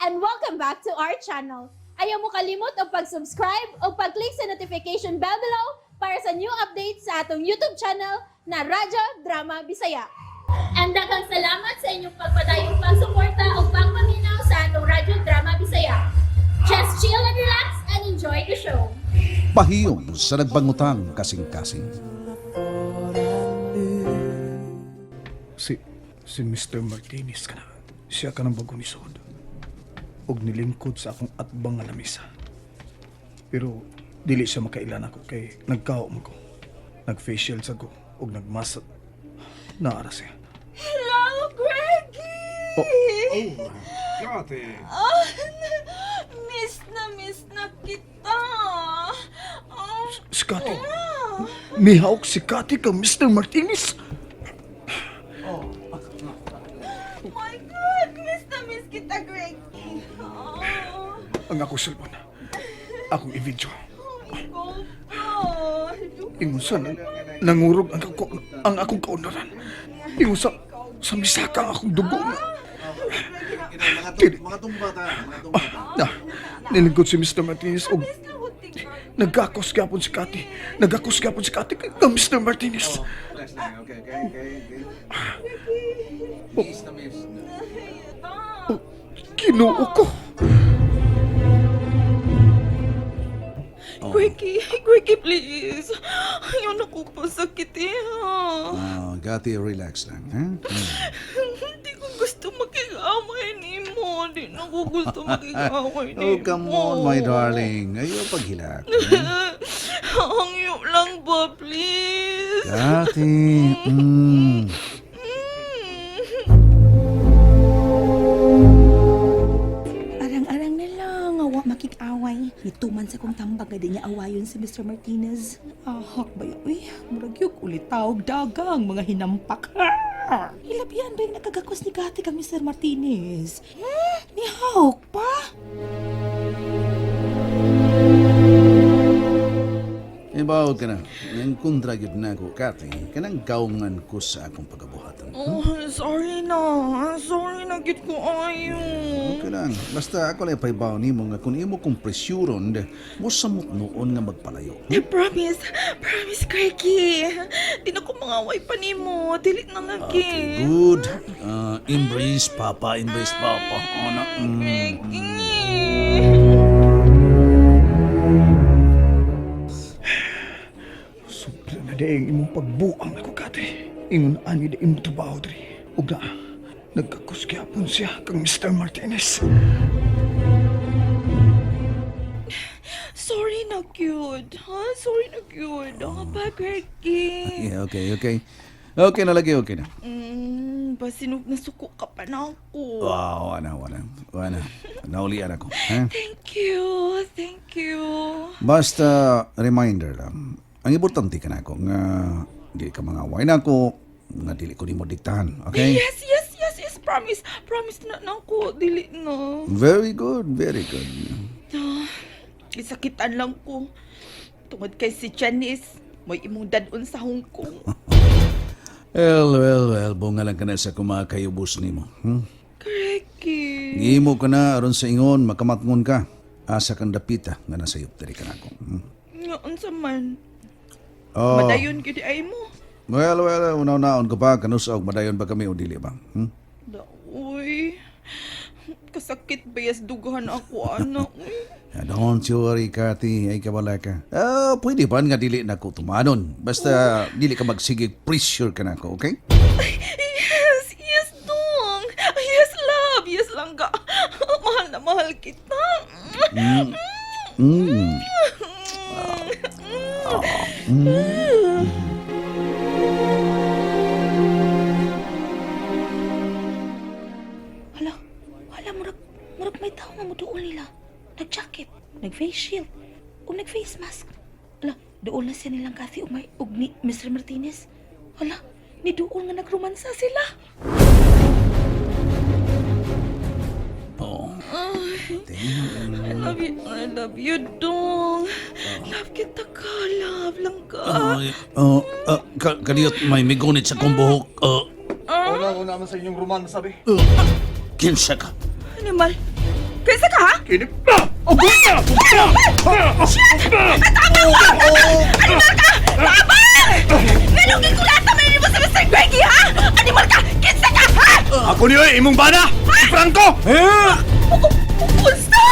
and welcome back to our channel. Ayaw mo kalimot o pag-subscribe o pag-click sa notification bell below para sa new updates sa atong YouTube channel na Radyo Drama Bisaya. And daghang salamat sa inyong pagpadayong pagsuporta o pagpaminaw sa atong Radyo Drama Bisaya. Just chill and relax and enjoy the show. Pahiyom sa nagbangutang kasing-kasing. Si Mr. Martinez ka na. Siya ka ng bagong isod. Og nilingkod sa akong atbang nga lamisa. Pero dili siya makailan ako kay nagkaom ko. Nag-facial sa ko og nagmasat. Naara siya. Hello, Greggy! Oh God eh. Miss na kita. Oh, Si Kati. Mihawk si Kati ka Mr. Martinez. my God! Miss kita, Greggy. Oh, Ang akong cellphone. Akong i-video. oh God. Ingon sa nangurog ang akong kaunaran. Ingon sa misaka ang akong dugo nga. Mga tumbata. Nilingkod si Mr. Martinez og nagkakos gyapon si Kati. Nagkakos gyapon si Kati kay Mr. Martinez. Relax lang, okay. Miss na miss. Kinuo ko. Greggy, please. Ayaw na ko pasakit Gati, relax lang. Ha? Hindi ko gusto makikaway ni mo. Hindi na ko gusto makikaway ni mo. Oh, come on, my darling. Ayaw paghilak. Hangyo lang ba, please? Gati, Arang-arang na lang, awa makik-away. Ituman sa kong tambag na di niya awayon si Mr. Martinez. Ahak ba yan? Uy, murag yung ulitaw, dagang, mga hinampak. Hilabihan ba yung nakagakos ni Gati kang Mr. Martinez? Ni Hawk pa? ibawag ka na. Nang kontra yun na ako, Gati. Kanang gaungan ko sa akong pagabuhatan. Oh, sorry na gid ko ayo. Okay lang. Basta ako lang paibaw ni mo nga kung imo kong presyuron, mo samot noon nga magpalayo. Promise, Greggy. Di na ko mangaway pa nimo. Delete na lagi. Okay, good. Embrace Papa. Ano? Greggy. Sobra na daing imong pagbuang ako Kati. Ingon ani da imong trabaho diri. Ug na nagkakos gyapon siya kang Mr. Martinez. Sorry na cute. Ha? Sorry na cute. Ba, Greggy? Yeah, okay. Okay na lagi, okay na. Basinog na suko ka pa na ako. Wow, wala. Naulian ako. Ha? Thank you. Basta, reminder lang. Ang importante ka na ako nga dili ka mga away na ako, nga dili ko ni mo diktahan, okay? Yes. Promise na ako. Dili na. Very good. Isakitan lang ko. Tungod kay si Janice, may imong dadon sa Hong Kong. Well, bunga lang ka na sa kumakayubos ni mo. Greggy. Ngimo ka na, aron sa ingon, makamatngon ka. Asa kang dapita, nga nasa yupteri ka na ako. Ngaon sa man. Oh, Madayon gid ay mo. well, unaw-naon ka pa, kanusog, madayon ba kami o dili ba? Uy. Kasakit bayas dugahan ako, anak. Don't you worry, Kati. Ay kabala ka. Pwede ba nga dili na ko tumanon? Basta dili ka magsigig, pressure ka na ako, okay? Yes, dong. Yes, langga. Mahal na mahal kita. Hala, murag may tao nga mo doon nila. Nag-jacket, nag-face shield, o nag-face mask. Hala, doon na siya nilang Kathy ug ni Mr. Martinez. Hala, ni doon nga nagromansa sila. Oo. I love you, dong. Love kita ka, love lang ka. Kaniyot may migunit sa kong buhok. Wala ko naman sa inyong roman sabi. Kinsa ka? Animal, Kaysa ka, ha? Kinip na! Oh, buya! Animal ka! Tabang! Ganong gikulata man mo sa Mr. Greggy, ha? Animal ka! Kinsa ka, ha? Ako niyo imong bana! Si Franco! Unsa?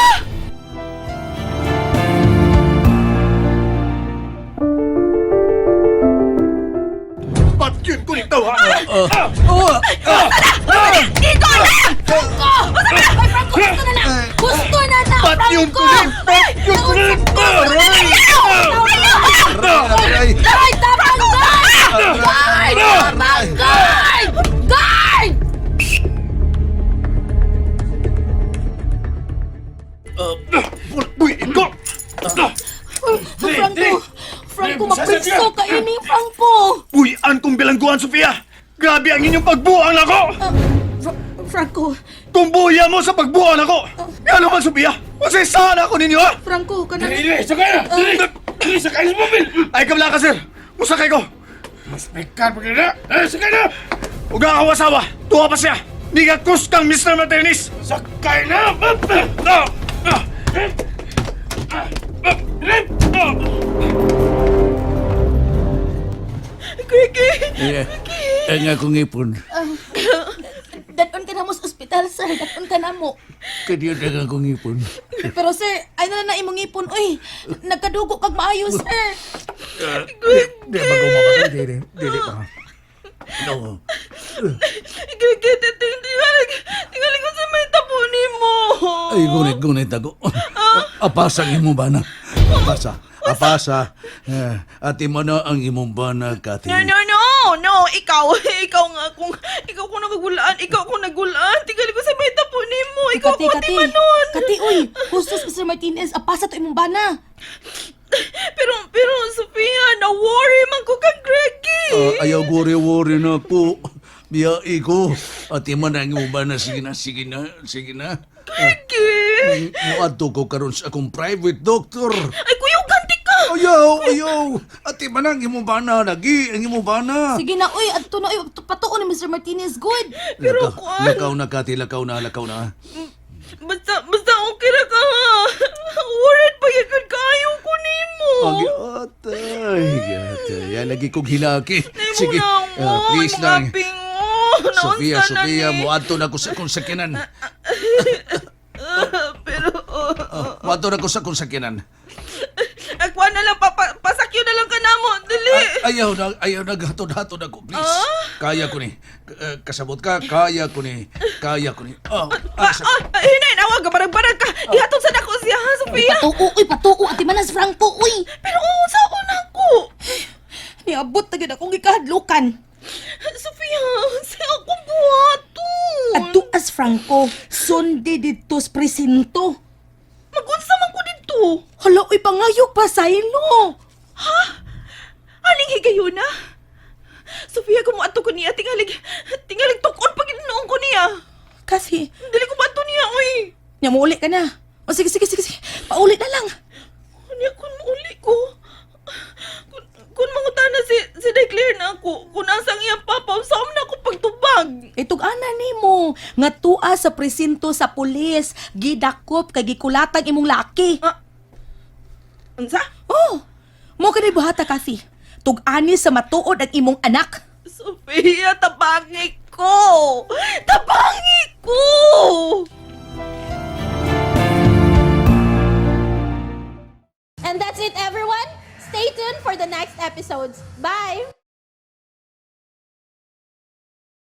Ba't yun ko nito, ha? Ikaw na! Franco! Ay, Franco, gusto na na! Gusto na na, Ba't yun ko rin? Ba't yun ko rin? Aray! Ay, tabang, guard! Guard! Tabang, guard! Guard! Buyin ko! Franco, mapriso ka ini, Franco! Buyan kong bilangguan, Sofia! Grabe ang inyong pagbuang ako! Franco, Kung buya mo sa pagbuang ako! Ano ba, Sofia? Masaysahan ako ninyo, ha? Franco, kana... Sakay na! Sakay sa mobil! Ay, kabla ka, sir! Musakay ko! Mas may car pa na! Sakay na! Huwag ang awa-sawa! Tuwa pa siya! Nigakus kang Mr. Martinez! Sakay na! Greggy! Ang akong ipon. Daton ka na mo sa ospital, sir. Daton ka na mo. Kadiyo ang akong ipon. Pero, sir, ay na imong ipon. Uy, nagkadugo kag maayo, sir. Di ba gumawa? Dili ba? No. Greggy, tingaling ko sa may tapo ni mo! Ay, gunit ako. Apasa ang imong bana. Apasa. Ati mo na ang imong bana, Kati. No, ikaw nga kung nagagulaan, ikaw kung nagulaan, tingaling ko sa may tapo ni mo, ikaw Kati, kung Kati. di manon. Kati, uy. Hustos, Mr. Martinez. Apasa to imong bana. Pero, Sofia, na-worry man ko kang Greggy. Ayaw worry na po. Biyai ko. Ati mo na ang imong bana. Sige na. Greggy! Muadto ko karon sa akong private doctor. Ay, kuya, ganti ka! Ayaw. Ati man ang imong bana. Lagi ang imong bana. Sige na, uy. Adto na, uy. Patuon ni Mr. Martinez. Good. Pero Lakaw na, Kati. Lakaw na. Basta okay na ka, ha? Worried pa yan kayo ko ni mo. Ang atay. Yan lagi kong hilaki. Sige. Please lang. Sofia, muadto na ko sa akong sakyanan. Pero, Muadto na ko sa akong sakyanan. ako na lang, pasakyo na lang ka na mo. Dali. Ayaw na hatod-hatod ako, please. Kaya ko ni. Kasabot ka, kaya ko ni. Hinay, nawag ka, barag-barag ka. Ihatod sa dako siya, ha, Sofia? Patuo. Ati manas, Franco, uy. Pero, sa una ko. Niabot na gid akong ikahadlukan. Sofia, siya akong buhato. Adto as Franco, sonde dito sa presinto. Magunsa man ko dito. Hala, uy, pangayok pa saylo. Aling higayon na? Sofia, kung ato ko niya, tingalig tukon pag inoon ko niya. Kasi, Dili ko ba ito niya, uy? nyamuuli ka na. O sige. Paulit na lang. Ano kung mauli ko? Kung mangutana si Declare na ako, kung nasang iyang papa, saan na ako pagtubag? Itog ana nimo nga tua sa presinto sa pulis, gidakop kay gikulatag imong laki. Unsa? Oh, mo kanay buhata kasi. Tug-ani sa matuod ang imong anak. Sofia, tabangi ko! Tabangi ko! And that's it, everyone. Stay tuned for the next episodes. Bye!